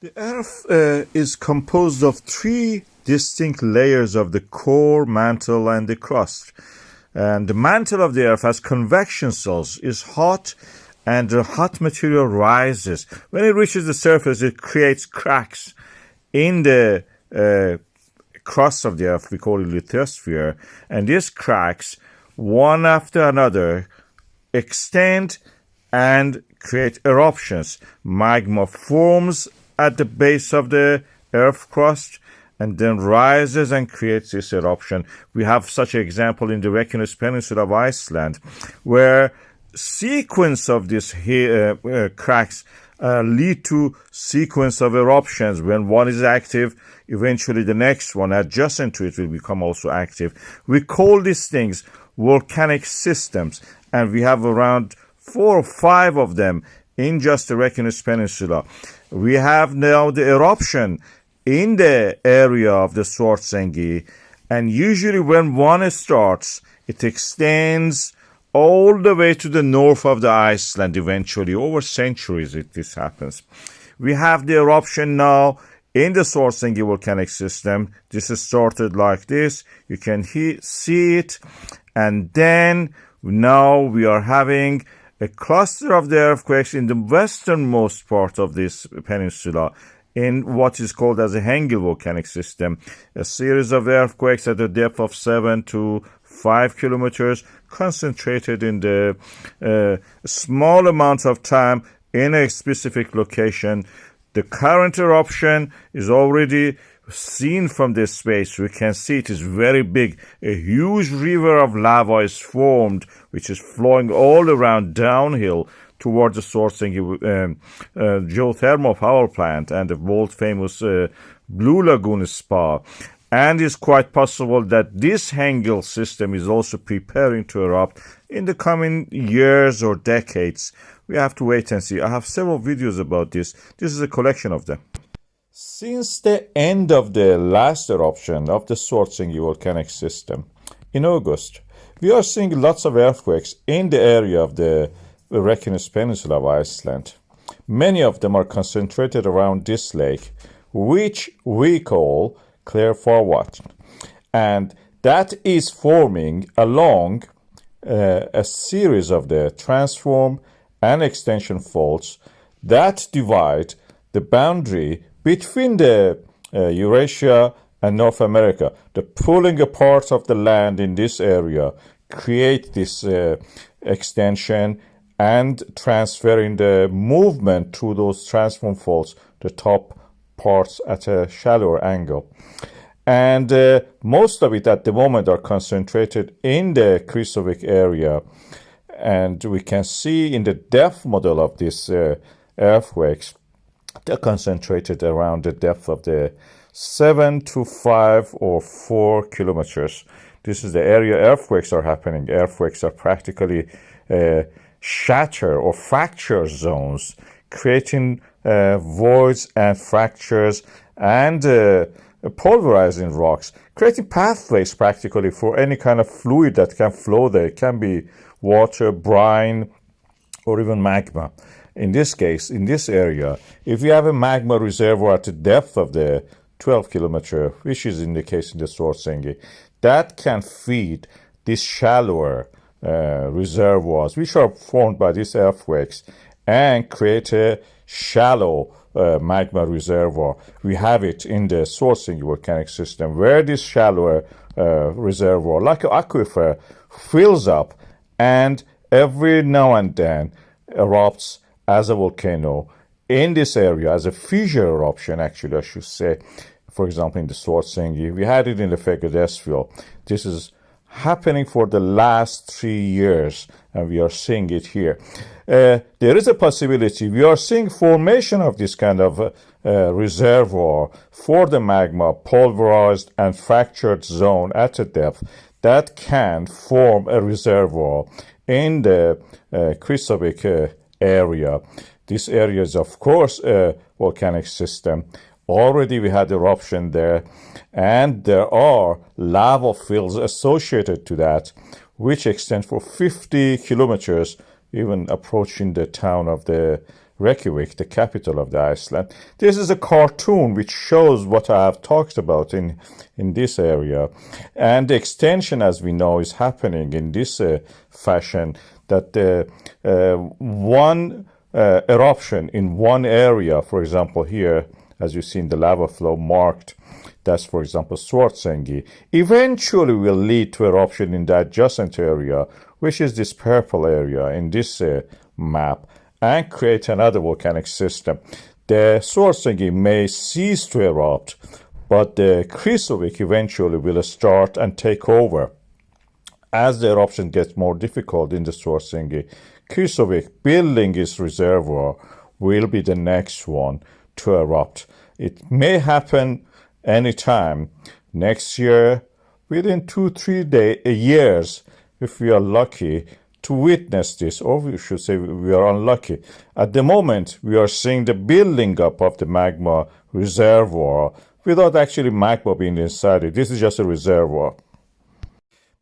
The Earth is composed of three distinct layers of the core, mantle, and the crust. And the mantle of the Earth has convection cells, is hot, and the hot material rises. When it reaches the surface, it creates cracks in the crust of the Earth. We call it lithosphere. And these cracks, one after another, extend and create eruptions. Magma forms at the base of the Earth crust and then rises and creates this eruption. We have such an example in the Reykjanes Peninsula of Iceland, where sequence of these cracks lead to sequence of eruptions. When one is active, eventually the next one adjacent to it will become also active. We call these things volcanic systems, and we have around 4 or 5 of them in just the Reykjanes Peninsula. We have now the eruption in the area of the Svartsengi, and usually when one starts, it extends all the way to the north of the Iceland eventually. Over centuries this happens. We have the eruption now in the Svartsengi volcanic system. This is started like this. You can see it. And then now we are having a cluster of the earthquakes in the westernmost part of this peninsula, in what is called as a Hengill volcanic system. A series of earthquakes at a depth of 7 to 5 kilometers, concentrated in the small amount of time in a specific location. The current eruption is already seen from this space. We can see it is very big. A huge river of lava is formed, which is flowing all around downhill towards the Svartsengi geothermal power plant and the world-famous Blue Lagoon spa. And it's quite possible that this Hengill system is also preparing to erupt in the coming years or decades. We have to wait and see. I have several videos about this. This is a collection of them. Since the end of the last eruption of the Svartsengi volcanic system in August, we are seeing lots of earthquakes in the area of the Reykjanes Peninsula of Iceland. Many of them are concentrated around this lake, which we call Clearfarvatn, and that is forming along a series of the transform and extension faults that divide the boundary between the Eurasia and North America. The pulling apart of the land in this area create this extension and transferring the movement through those transform faults, the top parts at a shallower angle. And most of it at the moment are concentrated in the Kristofik area. And we can see in the depth model of these earthquakes, they're concentrated around the depth of the 7 to 5 or 4 kilometers. This is the area earthquakes are happening. Earthquakes are practically shatter or fracture zones, creating voids and fractures and pulverizing rocks, creating pathways practically for any kind of fluid that can flow there. It can be water, brine, or even magma. In this case, in this area, if you have a magma reservoir at the depth of the 12 kilometer, which is in the case in the Svartsengi, that can feed these shallower reservoirs, which are formed by these earthquakes, and create a shallow magma reservoir. We have it in the Svartsengi volcanic system, where this shallower reservoir, like an aquifer, fills up and every now and then erupts as a volcano in this area, as a fissure eruption, actually, I should say. For example, in the Svartsengi, we had it in the Reykjanes. This is happening for the last 3 years, and we are seeing it here. There is a possibility. We are seeing formation of this kind of reservoir for the magma, pulverized and fractured zone at a depth that can form a reservoir in the Kristofik area. This area is, of course, a volcanic system. Already we had eruption there, and there are lava fields associated to that, which extend for 50 kilometers, even approaching the town of the Reykjavik, the capital of the Iceland. This is a cartoon which shows what I have talked about in this area. And the extension, as we know, is happening in this fashion, that one eruption in one area, for example here, as you see in the lava flow marked, that's, for example, Svartsengi, eventually will lead to eruption in the adjacent area, which is this purple area in this map, and create another volcanic system. The Svartsengi may cease to erupt, but the Krýsuvík eventually will start and take over. As the eruption gets more difficult in the Svartsengi, Krýsuvík, building its reservoir, will be the next one to erupt. It may happen anytime next year, within 2-3 years, if we are lucky to witness this, or we should say we are unlucky. At the moment, we are seeing the building up of the magma reservoir without actually magma being inside it. This is just a reservoir,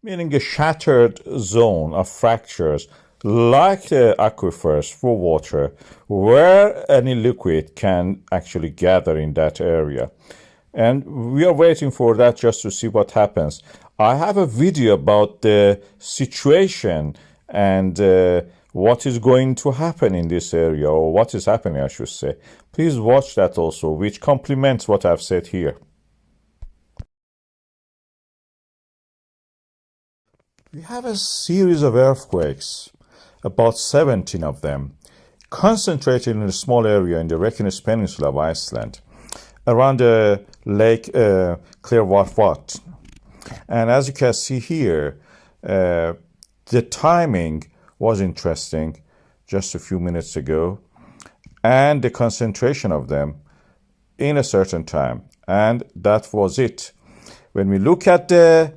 meaning a shattered zone of fractures, like the aquifers for water, where any liquid can actually gather in that area. And we are waiting for that just to see what happens. I have a video about the situation and what is going to happen in this area, or what is happening, I should say. Please watch that also, which complements what I've said here. We have a series of earthquakes, about 17 of them, concentrated in a small area in the Reykjanes Peninsula of Iceland, around the lake Clearwater. And as you can see here, the timing was interesting just a few minutes ago, and the concentration of them in a certain time. And that was it. When we look at the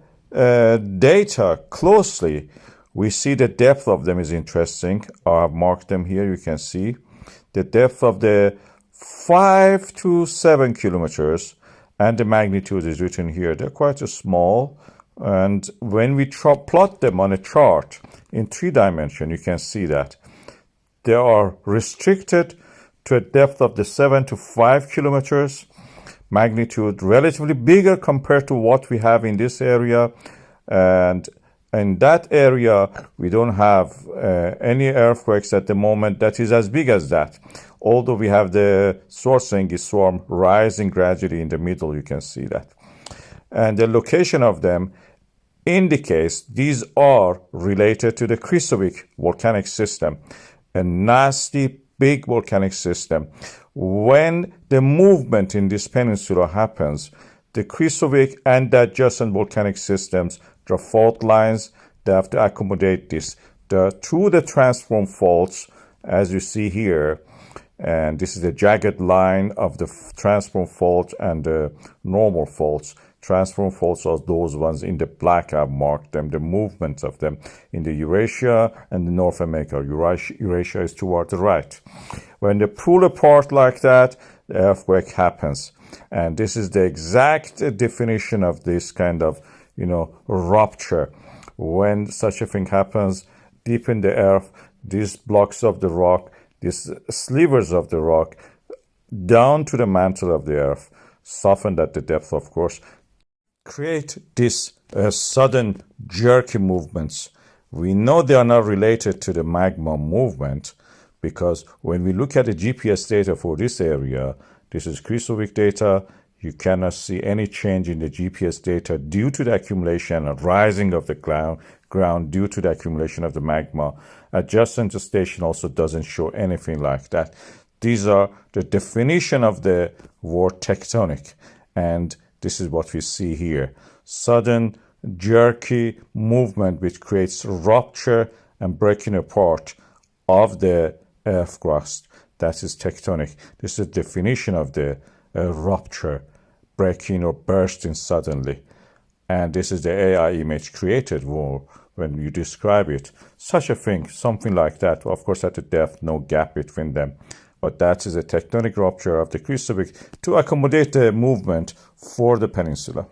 data closely, we see the depth of them is interesting. I've marked them here, you can see. The depth of the 5 to 7 kilometers, and the magnitude is written here. They're quite small, and when we plot them on a chart in 3 dimensions, you can see that they are restricted to a depth of the 7 to 5 kilometers, magnitude relatively bigger compared to what we have in this area, and in that area we don't have any earthquakes at the moment that is as big as that. Although we have the Svartsengi swarm rising gradually in the middle, you can see that. And the location of them indicates these are related to the Krýsuvík volcanic system, a nasty big volcanic system. When the movement in this peninsula happens, the Krýsuvík and the adjacent volcanic systems draw fault lines. They have to accommodate this. Through the transform faults, as you see here, and this is the jagged line of the transform fault and the normal faults. Transform faults are those ones in the black. I've marked them, the movements of them in the Eurasia and the North America. Eurasia is toward the right. When they pull apart like that, the earthquake happens. And this is the exact definition of this kind of, rupture. When such a thing happens deep in the earth, these blocks of the rock, these slivers of the rock, down to the mantle of the earth, softened at the depth, of course, create these sudden jerky movements. We know they are not related to the magma movement, because when we look at the GPS data for this area, this is Krýsuvík data, you cannot see any change in the GPS data due to the accumulation and rising of the ground due to the accumulation of the magma. Adjacent station also doesn't show anything like that. These are the definition of the word tectonic, and this is what we see here. Sudden, jerky movement which creates rupture and breaking apart of the earth crust. That is tectonic. This is the definition of the rupture, breaking or bursting suddenly. And this is the AI image created when you describe it. Such a thing, something like that. Of course, at the depth, no gap between them. But that is a tectonic rupture of the Krýsuvík to accommodate the movement for the peninsula.